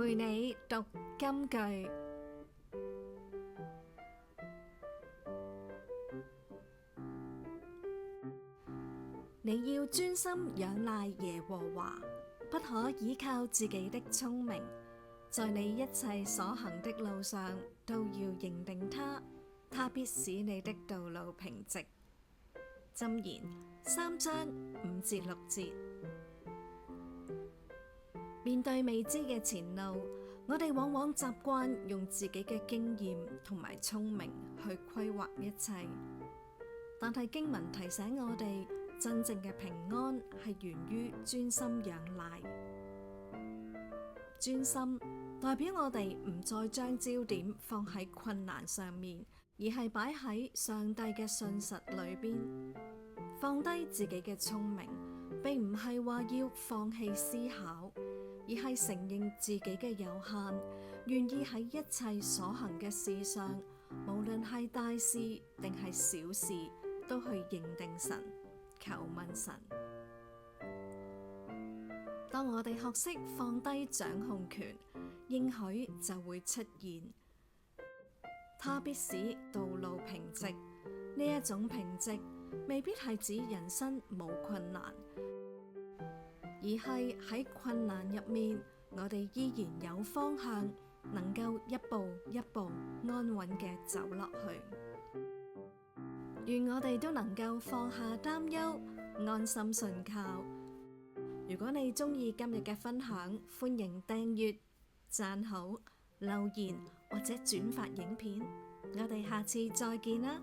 陪你讀金句。你要專心仰賴耶和華，不可倚靠自己的聰明，在你一切所行的路上都要認定他，他必使你的道路平直。箴言3章5至6節。面對未知嘅前路，我哋往往習慣用自己嘅經驗同埋聰明去規劃一切，但係經文提醒我哋，真正嘅平安係源於專心仰賴。專心代表我哋唔再將焦點放喺困難上面，而係擺喺上帝嘅信實裏邊。放低自己嘅聰明，並唔係話要放棄思考，而係承認自己嘅有限，願意喺一切所行嘅事上，無論係大事定係小事，都去認定神，求問神。當我哋學識放低掌控權，應許就會出現，他必使道路平直。呢一種平直未必係指人生冇困難，而係喺困難入面，我哋依然有方向，能夠一步一步安穩嘅走落去。願我哋都能夠放下擔憂，安心信靠。如果你鍾意今日嘅分享，歡迎訂閱、讚好、留言或者轉發影片。我哋下次再見啦！